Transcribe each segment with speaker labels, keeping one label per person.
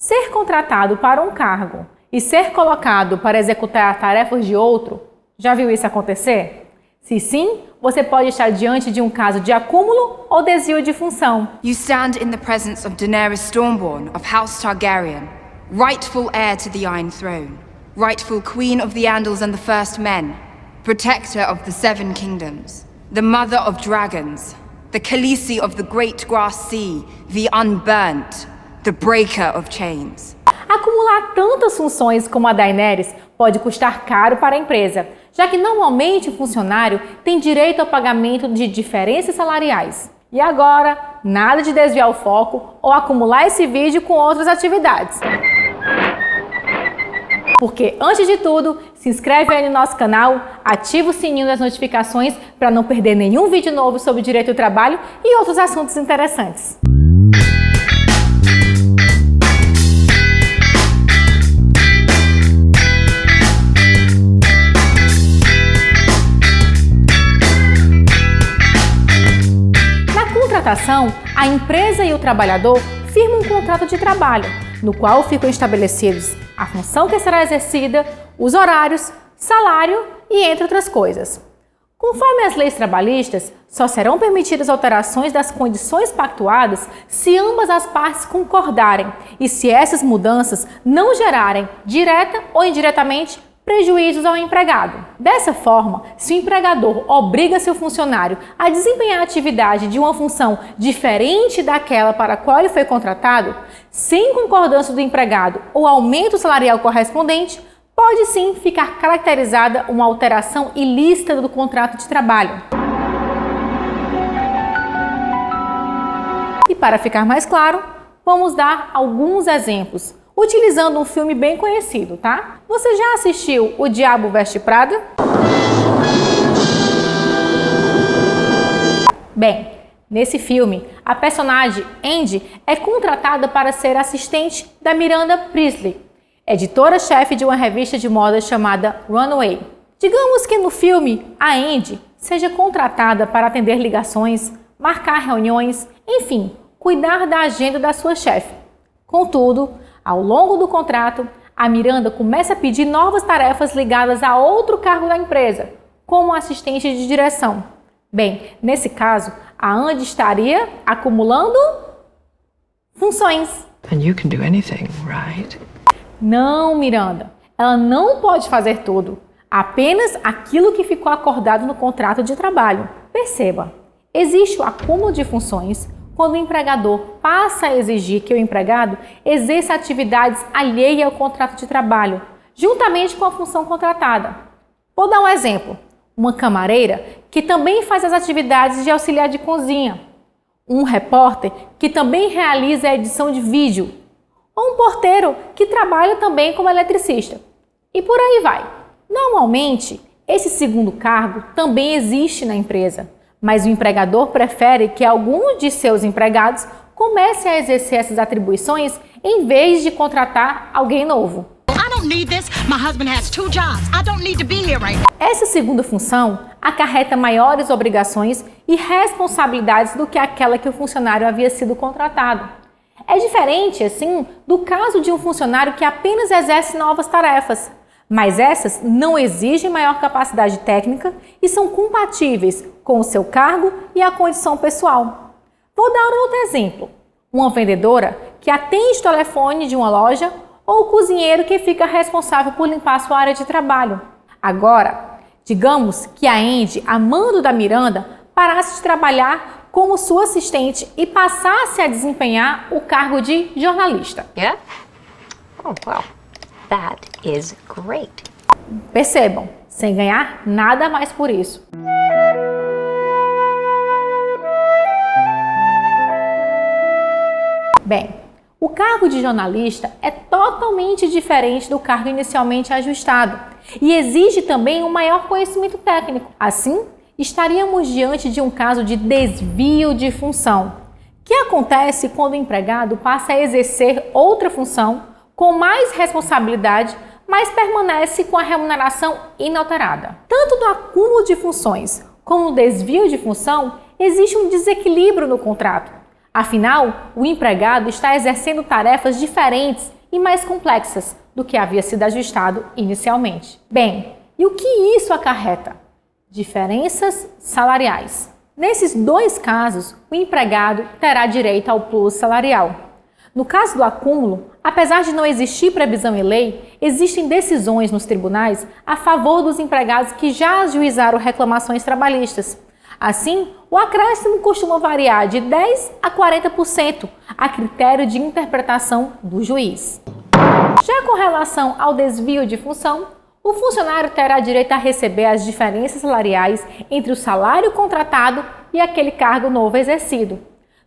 Speaker 1: Ser contratado para um cargo e ser colocado para executar tarefas de outro, já viu isso acontecer? Se sim, você pode estar diante de um caso de acúmulo ou desvio de função.
Speaker 2: You stand in the presence of Daenerys Stormborn of House Targaryen, rightful heir to the Iron Throne, rightful queen of the Andals and the First Men, protector of the Seven Kingdoms, the mother of dragons, the Khaleesi of the Great Grass Sea, the Unburnt, the breaker of chains.
Speaker 1: Acumular tantas funções como a Daenerys pode custar caro para a empresa, já que normalmente o funcionário tem direito ao pagamento de diferenças salariais. E agora, nada de desviar o foco ou acumular esse vídeo com outras atividades. Porque, antes de tudo, se inscreve aí no nosso canal, ativa o sininho das notificações para não perder nenhum vídeo novo sobre direito do trabalho e outros assuntos interessantes. A empresa e o trabalhador firmam um contrato de trabalho, no qual ficam estabelecidos a função que será exercida, os horários, salário e entre outras coisas. Conforme as leis trabalhistas, só serão permitidas alterações das condições pactuadas se ambas as partes concordarem e se essas mudanças não gerarem, direta ou indiretamente, prejuízos ao empregado. Dessa forma, se o empregador obriga seu funcionário a desempenhar a atividade de uma função diferente daquela para a qual ele foi contratado, sem concordância do empregado ou aumento salarial correspondente, pode sim ficar caracterizada uma alteração ilícita do contrato de trabalho. E para ficar mais claro, vamos dar alguns exemplos, utilizando um filme bem conhecido, tá? Você já assistiu O Diabo Veste Prada? Bem, nesse filme, a personagem Andy é contratada para ser assistente da Miranda Priestly, editora-chefe de uma revista de moda chamada Runway. Digamos que no filme, a Andy seja contratada para atender ligações, marcar reuniões, enfim, cuidar da agenda da sua chefe. Contudo, ao longo do contrato, a Miranda começa a pedir novas tarefas ligadas a outro cargo da empresa, como assistente de direção. Bem, nesse caso, a Andy estaria acumulando funções.
Speaker 3: And you can do anything, right?
Speaker 1: Não, Miranda. Ela não pode fazer tudo. Apenas aquilo que ficou acordado no contrato de trabalho. Perceba, existe o acúmulo de funções quando o empregador passa a exigir que o empregado exerça atividades alheias ao contrato de trabalho, juntamente com a função contratada. Vou dar um exemplo. Uma camareira que também faz as atividades de auxiliar de cozinha. Um repórter que também realiza a edição de vídeo. Ou um porteiro que trabalha também como eletricista. E por aí vai. Normalmente, esse segundo cargo também existe na empresa, mas o empregador prefere que algum de seus empregados comece a exercer essas atribuições em vez de contratar alguém novo. Essa segunda função acarreta maiores obrigações e responsabilidades do que aquela que o funcionário havia sido contratado. É diferente, assim, do caso de um funcionário que apenas exerce novas tarefas, mas essas não exigem maior capacidade técnica e são compatíveis com o seu cargo e a condição pessoal. Vou dar outro exemplo. Uma vendedora que atende o telefone de uma loja ou o cozinheiro que fica responsável por limpar sua área de trabalho. Agora, digamos que a Andy, a mando da Miranda, parasse de trabalhar como sua assistente e passasse a desempenhar o cargo de jornalista.
Speaker 4: Yeah? Oh, well, that is great.
Speaker 1: Percebam, sem ganhar nada mais por isso. Bem, o cargo de jornalista é totalmente diferente do cargo inicialmente ajustado e exige também um maior conhecimento técnico. Assim, estaríamos diante de um caso de desvio de função, que acontece quando o empregado passa a exercer outra função com mais responsabilidade, mas permanece com a remuneração inalterada. Tanto no acúmulo de funções como no desvio de função, existe um desequilíbrio no contrato. Afinal, o empregado está exercendo tarefas diferentes e mais complexas do que havia sido ajustado inicialmente. Bem, e o que isso acarreta? Diferenças salariais. Nesses dois casos, o empregado terá direito ao plus salarial. No caso do acúmulo, apesar de não existir previsão em lei, existem decisões nos tribunais a favor dos empregados que já ajuizaram reclamações trabalhistas. Assim, o acréscimo costuma variar de 10% a 40%, a critério de interpretação do juiz. Já com relação ao desvio de função, o funcionário terá direito a receber as diferenças salariais entre o salário contratado e aquele cargo novo exercido.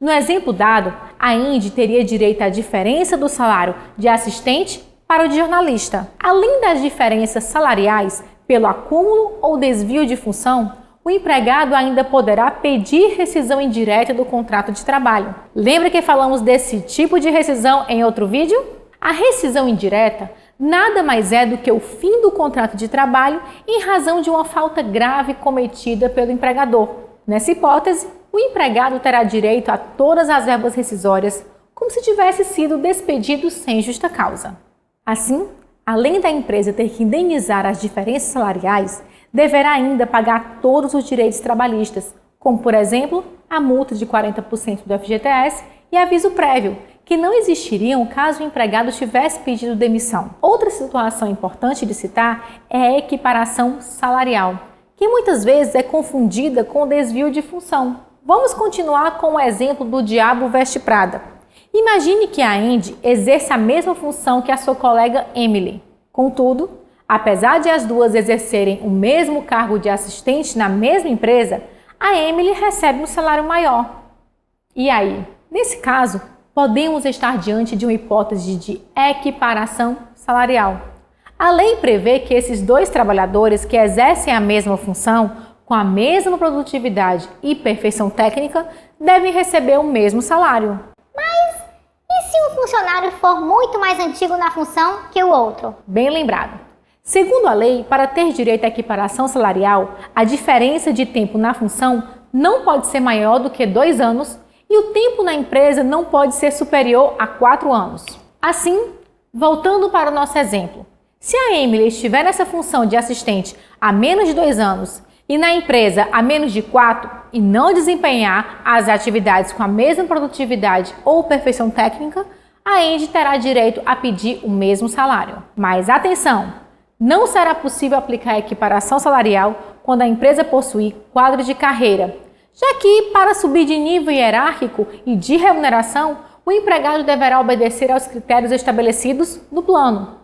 Speaker 1: No exemplo dado, a Indy teria direito à diferença do salário de assistente para o de jornalista. Além das diferenças salariais pelo acúmulo ou desvio de função, o empregado ainda poderá pedir rescisão indireta do contrato de trabalho. Lembra que falamos desse tipo de rescisão em outro vídeo? A rescisão indireta nada mais é do que o fim do contrato de trabalho em razão de uma falta grave cometida pelo empregador. Nessa hipótese, o empregado terá direito a todas as verbas rescisórias, como se tivesse sido despedido sem justa causa. Assim, além da empresa ter que indenizar as diferenças salariais, deverá ainda pagar todos os direitos trabalhistas, como, por exemplo, a multa de 40% do FGTS e aviso prévio, que não existiriam caso o empregado tivesse pedido demissão. Outra situação importante de citar é a equiparação salarial, que muitas vezes é confundida com o desvio de função. Vamos continuar com o exemplo do Diabo Veste Prada. Imagine que a Andy exerça a mesma função que a sua colega Emily. Contudo, apesar de as duas exercerem o mesmo cargo de assistente na mesma empresa, a Emily recebe um salário maior. E aí? Nesse caso, podemos estar diante de uma hipótese de equiparação salarial. A lei prevê que esses dois trabalhadores que exercem a mesma função, com a mesma produtividade e perfeição técnica, devem receber o mesmo salário.
Speaker 5: Mas e se um funcionário for muito mais antigo na função que o outro?
Speaker 1: Bem lembrado. Segundo a lei, para ter direito à equiparação salarial, a diferença de tempo na função não pode ser maior do que 2 anos e o tempo na empresa não pode ser superior a 4 anos. Assim, voltando para o nosso exemplo, se a Emily estiver nessa função de assistente há menos de 2 anos e na empresa há menos de 4 e não desempenhar as atividades com a mesma produtividade ou perfeição técnica, a Andy terá direito a pedir o mesmo salário. Mas atenção! Não será possível aplicar a equiparação salarial quando a empresa possuir quadro de carreira, já que, para subir de nível hierárquico e de remuneração, o empregado deverá obedecer aos critérios estabelecidos no plano.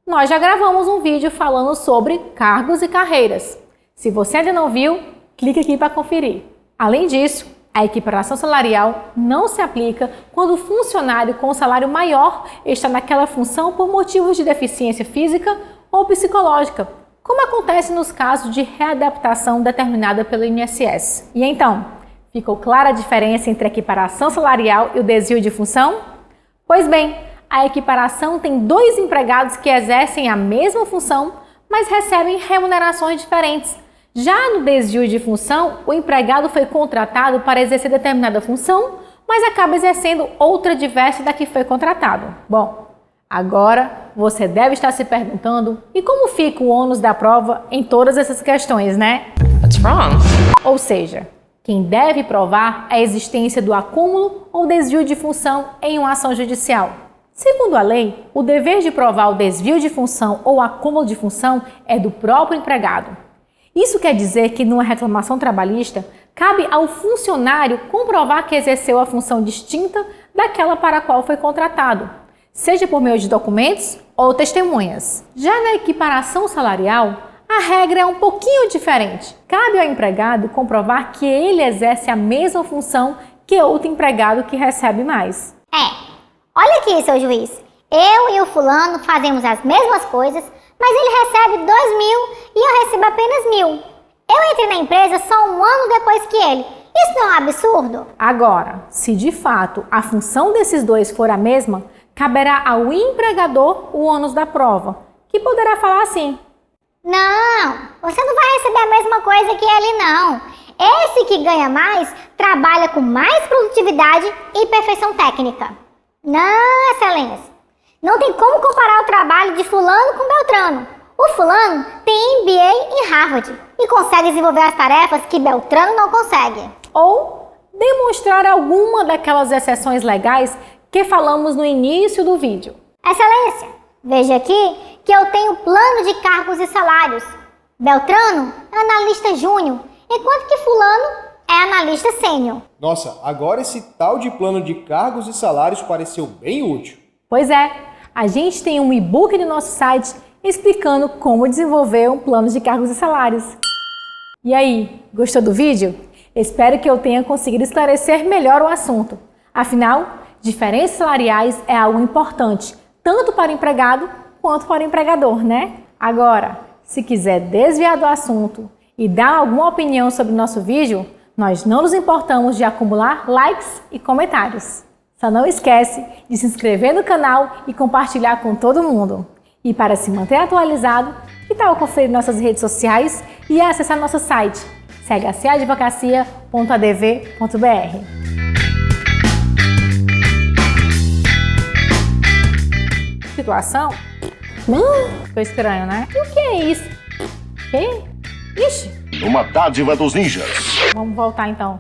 Speaker 1: Nós já gravamos um vídeo falando sobre cargos e carreiras. Se você ainda não viu, clique aqui para conferir. Além disso, a equiparação salarial não se aplica quando o funcionário com salário maior está naquela função por motivos de deficiência física ou psicológica, como acontece nos casos de readaptação determinada pelo INSS. E então, ficou clara a diferença entre a equiparação salarial e o desvio de função? Pois bem, a equiparação tem 2 empregados que exercem a mesma função, mas recebem remunerações diferentes. Já no desvio de função, o empregado foi contratado para exercer determinada função, mas acaba exercendo outra diversa da que foi contratado. Bom, agora você deve estar se perguntando, e como fica o ônus da prova em todas essas questões, né?
Speaker 3: What's wrong?
Speaker 1: Ou seja, quem deve provar a existência do acúmulo ou desvio de função em uma ação judicial. Segundo a lei, o dever de provar o desvio de função ou acúmulo de função é do próprio empregado. Isso quer dizer que numa reclamação trabalhista, cabe ao funcionário comprovar que exerceu a função distinta daquela para a qual foi contratado, seja por meio de documentos ou testemunhas. Já na equiparação salarial, a regra é um pouquinho diferente. Cabe ao empregado comprovar que ele exerce a mesma função que outro empregado que recebe mais.
Speaker 5: Olha aqui, seu juiz. Eu e o fulano fazemos as mesmas coisas, mas ele recebe 2.000 e eu recebo apenas 1.000. Eu entrei na empresa só 1 ano depois que ele. Isso não é um absurdo?
Speaker 1: Agora, se de fato a função desses dois for a mesma, caberá ao empregador o ônus da prova, que poderá falar assim:
Speaker 5: Não, você não vai receber a mesma coisa que ele, não. Esse que ganha mais, trabalha com mais produtividade e perfeição técnica. Não, excelência. Não tem como comparar o trabalho de fulano com Beltrano. O fulano tem MBA em Harvard e consegue desenvolver as tarefas que Beltrano não consegue.
Speaker 1: Ou demonstrar alguma daquelas exceções legais que falamos no início do vídeo.
Speaker 5: Excelência, veja aqui que eu tenho plano de cargos e salários. Beltrano é analista júnior, enquanto que fulano é analista sênior.
Speaker 6: Nossa, agora esse tal de plano de cargos e salários pareceu bem útil.
Speaker 1: Pois é, a gente tem um e-book no nosso site explicando como desenvolver um plano de cargos e salários. E aí, gostou do vídeo? Espero que eu tenha conseguido esclarecer melhor o assunto. Afinal, diferenças salariais é algo importante, tanto para o empregado quanto para o empregador, né? Agora, se quiser desviar do assunto e dar alguma opinião sobre o nosso vídeo, nós não nos importamos de acumular likes e comentários. Só não esquece de se inscrever no canal e compartilhar com todo mundo. E para se manter atualizado, que tal conferir nossas redes sociais e acessar nosso site chadvocacia.adv.br. Situação? Ficou estranho, né? E o que é isso? Que? Ixi!
Speaker 7: Uma dádiva dos ninjas.
Speaker 1: Vamos voltar então.